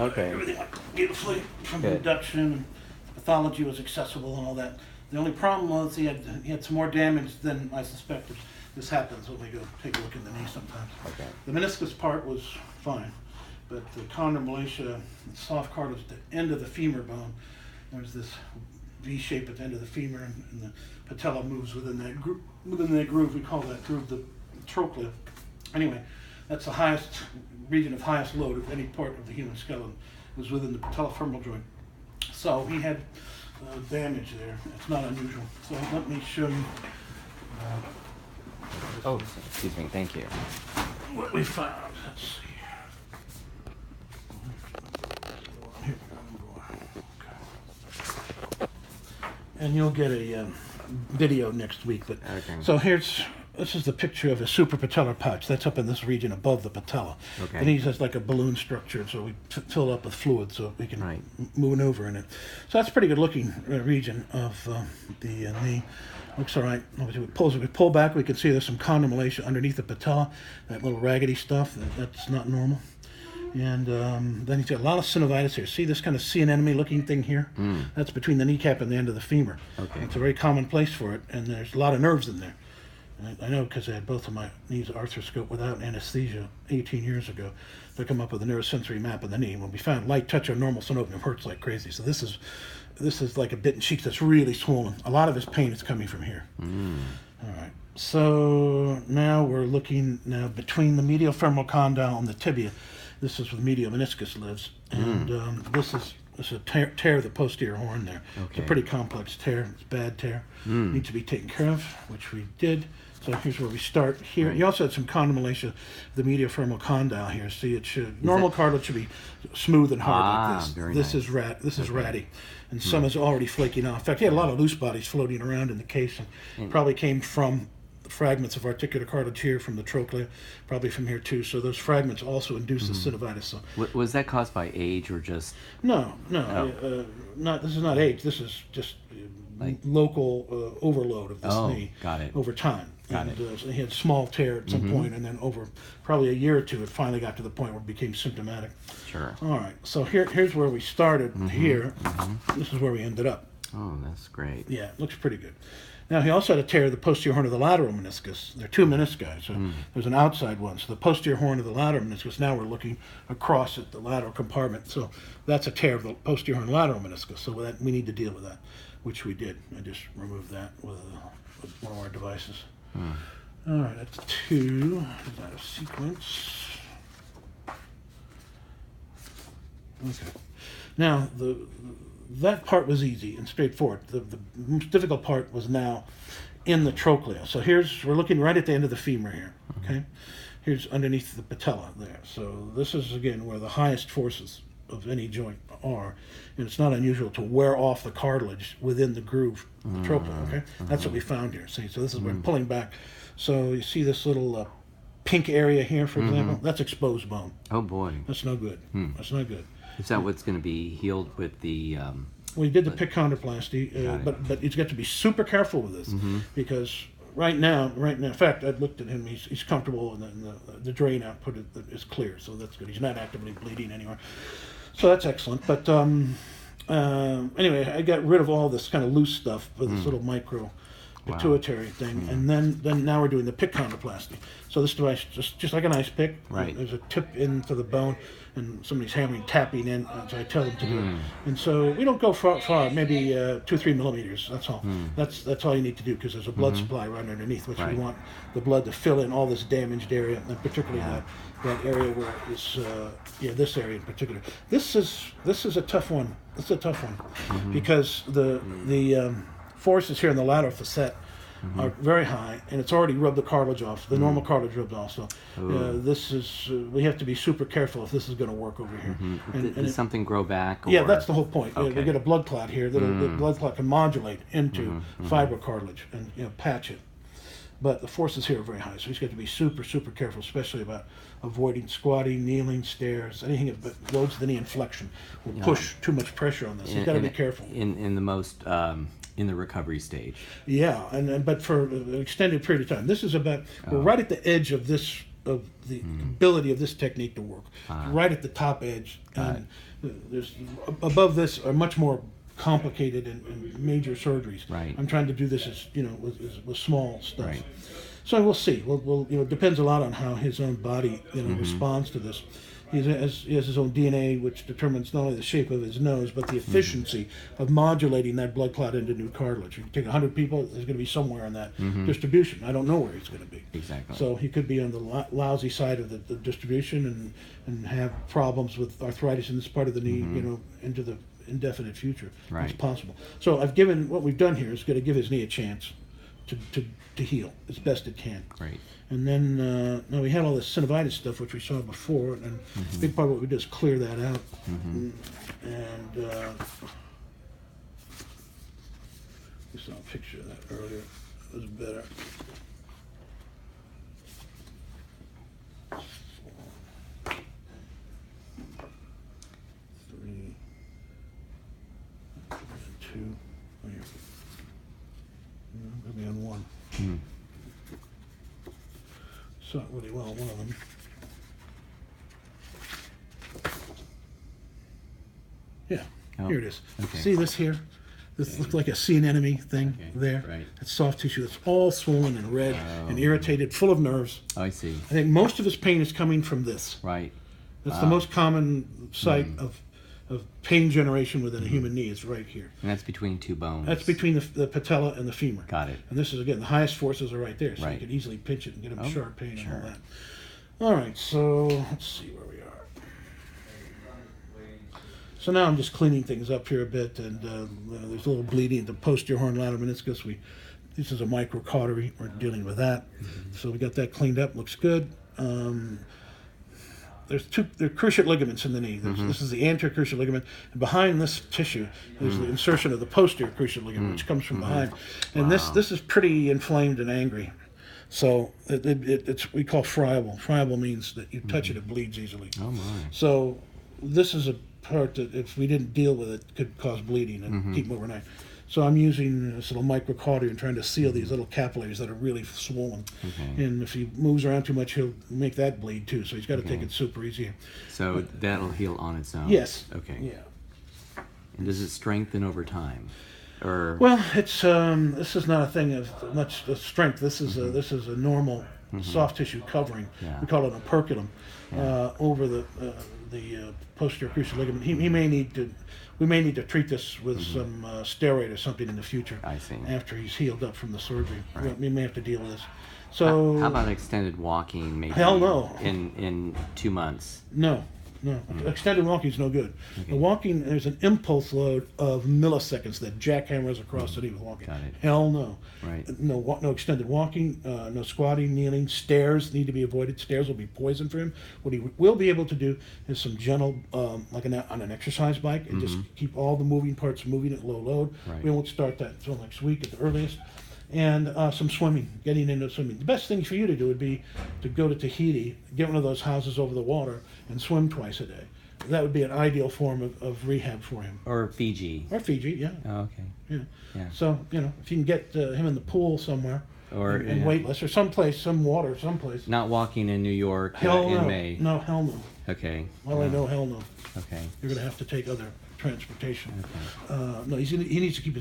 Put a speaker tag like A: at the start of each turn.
A: Okay.
B: Everything went beautifully from
A: Good.
B: induction, and pathology was accessible and all that. The only problem was he had some more damage than I suspected. This happens when we go take a look in the knee sometimes.
A: Okay.
B: The meniscus part was fine, but the chondromalacia, the soft cartilage at the end of the femur bone, there's this V shape at the end of the femur, and the patella moves within that groove. We call that groove the trochlea. Anyway, that's the highest region of highest load of any part of the human skeleton. It was within the patellofemoral joint. So he had damage there. It's not unusual. So let me show you
A: Oh, excuse me. Thank you.
B: what we found. Let's see. Here. Okay. And you'll get a video next week. But
A: Okay.
B: so this is the picture of a suprapatellar pouch. That's up in this region above the patella.
A: Okay.
B: And he has like a balloon structure, so we fill it up with fluid so we can
A: Right.
B: maneuver in it. So that's a pretty good looking region of the knee. Looks all right. Obviously, we pull back, we can see there's some chondromalacia underneath the patella, that little raggedy stuff. That's not normal. And then he's got a lot of synovitis here. See this kind of sea anemone looking thing here? That's between the kneecap and the end of the femur.
A: Okay.
B: It's a very common place for it, and there's a lot of nerves in there. I know because I had both of my knees arthroscoped without anesthesia 18 years ago to come up with a neurosensory map of the knee. When we found light touch on normal synovium, it hurts like crazy. So this is like a bitten cheek that's really swollen. A lot of his pain is coming from here. All right. So now we're looking between the medial femoral condyle and the tibia. This is where the medial meniscus lives, and this is a tear of the posterior horn there. It's a
A: Okay.
B: pretty complex tear. It's a bad tear. Needs to be taken care of, which we did. So here's where we start here.
A: Right.
B: You also had some chondromalacia of the medial femoral condyle here. See, normal cartilage should be smooth and hard like this.
A: Very
B: This
A: nice.
B: is ratty, and some is already flaking off. In fact, he had a lot of loose bodies floating around in the case, and probably came from the fragments of articular cartilage here from the trochlea, probably from here too. So those fragments also induce the synovitis. So
A: Was that caused by age or just?
B: no,
A: Oh.
B: not. This is not age. This is just
A: Like-
B: local overload of this
A: Oh,
B: knee
A: got it.
B: over time.
A: Got
B: And,
A: it.
B: so he had a small tear at some point, and then over probably a year or two, it finally got to the point where it became symptomatic.
A: Sure.
B: All right, so here's where we started. Here, this is where we ended up.
A: Oh, that's great.
B: Yeah, it looks pretty good. Now, he also had a tear of the posterior horn of the lateral meniscus. There are two menisci, so there's an outside one. So the posterior horn of the lateral meniscus, now we're looking across at the lateral compartment. So that's a tear of the posterior horn lateral meniscus. So we need to deal with that, which we did. I just removed that with one of our devices. All right, that's two. Is that a sequence? Okay. Now, that part was easy and straightforward. The most difficult part was now in the trochlea. So we're looking right at the end of the femur here, okay? Here's underneath the patella there. So this is, again, where the highest forces of any joint are. And it's not unusual to wear off the cartilage within the groove, the trochlea, okay? That's what we found here. See, so this is where I'm pulling back. So you see this little pink area here, for example? That's exposed bone.
A: Oh boy.
B: That's no good. That's not good.
A: Is that what's going to be healed with the?
B: We did the PIC chondroplasty,
A: Got
B: but he's got to be super careful with this because right now, in fact, I looked at him. He's comfortable, and the drain output is clear, so that's good. He's not actively bleeding anywhere, so that's excellent. But anyway, I got rid of all this kind of loose stuff with this little micro pituitary thing, and then now we're doing the PIC chondroplasty. So this device, just like an ice pick,
A: Right.
B: there's a tip into the bone, and somebody's hammering, tapping in, so I tell them to do it. And so we don't go far, maybe 2-3 millimeters. That's all. That's all you need to do because there's a blood supply right underneath, which
A: Right.
B: we want the blood to fill in all this damaged area, and particularly that area where it's this area in particular. This is a tough one. It's a tough one because the forces here in the lateral facet are very high, and it's already rubbed the cartilage off. The normal cartilage rubbed off. So this is we have to be super careful if this is going to work over here.
A: Does something grow back? Or?
B: Yeah, that's the whole point. We
A: Okay.
B: get a blood clot here. The blood clot can modulate into fibrocartilage and patch it. But the forces here are very high, so he's got to be super, super careful, especially about avoiding squatting, kneeling, stairs, anything that loads the knee in flexion will push too much pressure on this. He's got to be careful.
A: In the most in the recovery stage.
B: Yeah, but for an extended period of time. This is we're right at the edge of this of the ability of this technique to work. Right at the top edge, and there's above this are much more complicated and major surgeries.
A: Right.
B: I'm trying to do this as with small stuff.
A: Right.
B: So we'll see. We'll it depends a lot on how his own body responds to this. He has his own DNA, which determines not only the shape of his nose, but the efficiency of modulating that blood clot into new cartilage. You take 100 people, there's going to be somewhere in that distribution. I don't know where he's going to be.
A: Exactly.
B: So he could be on the lousy side of the distribution and have problems with arthritis in this part of the knee, into the indefinite future.
A: Right.
B: It's possible. So what we've done here is going to give his knee a chance to heal as best it can.
A: Great.
B: And then now we had all this synovitis stuff, which we saw before, and a big part of what we did is clear that out. And we saw a picture of that earlier. It was better. Three, and two. Oh, here. No, got me on one. Saw it really well, one of them. Yeah,
A: Oh,
B: here it is.
A: okay.
B: See this here? This looks like a sea anemone thing there.
A: right.
B: It's soft tissue. It's all swollen and red and irritated, full of nerves.
A: Oh, I see.
B: I think most of his pain is coming from this.
A: Right.
B: That's the most common site of pain generation within a human knee is right here.
A: And that's between two bones.
B: That's between the patella and the femur.
A: Got it.
B: And this is, again, the highest forces are right there, so you
A: Right.
B: could easily pinch it and get him sharp pain and all
A: sure.
B: that. All right, so let's see where we are. So now I'm just cleaning things up here a bit, and there's a little bleeding at the posterior horn lateral meniscus. This is a microcautery. We're dealing with that. So we got that cleaned up. Looks good. There are cruciate ligaments in the knee. This is the anterior cruciate ligament, and behind this tissue is the insertion of the posterior cruciate ligament, which comes from behind. And this is pretty inflamed and angry. So it's we call friable. Friable means that you touch it, it bleeds easily.
A: Oh my.
B: So this is a part that if we didn't deal with it could cause bleeding and keep him overnight. So I'm using this little microcautery and trying to seal these little capillaries that are really swollen.
A: Okay.
B: And if he moves around too much, he'll make that bleed too. So he's got to take it super easy.
A: So that'll heal on its own.
B: Yes.
A: Okay.
B: Yeah.
A: And does it strengthen over time, or?
B: Well, it's this is not a thing of much strength. This is a normal soft tissue covering.
A: Yeah.
B: We call it an operculum over the posterior cruciate ligament. We may need to treat this with some steroid or something in the future.
A: I see.
B: After he's healed up from the surgery,
A: Right.
B: we may have to deal with this. So
A: How about extended walking? Maybe.
B: Hell no.
A: In 2 months.
B: No. Extended walking is no good. The walking, there's an impulse load of milliseconds that jackhammers across the knee with walking.
A: Got it.
B: Hell no.
A: Right.
B: No extended walking, no squatting, kneeling. Stairs need to be avoided. Stairs will be poison for him. What he will be able to do is some gentle, like on an exercise bike, and just keep all the moving parts moving at low load.
A: Right.
B: We won't start that until next week at the earliest. And some swimming, getting into swimming. The best thing for you to do would be to go to Tahiti, get one of those houses over the water, and swim twice a day. That would be an ideal form of rehab for him.
A: Or Fiji.
B: Or Fiji, yeah.
A: Oh, okay.
B: Yeah.
A: Yeah.
B: So, if you can get him in the pool somewhere,
A: Or
B: and weightless, or someplace, some water, someplace.
A: not walking in New York
B: Hell
A: in
B: no.
A: May.
B: No, hell no.
A: Okay.
B: Well, I know, hell no.
A: Okay.
B: You're going to have to take other transportation.
A: Okay.
B: No, he needs to keep his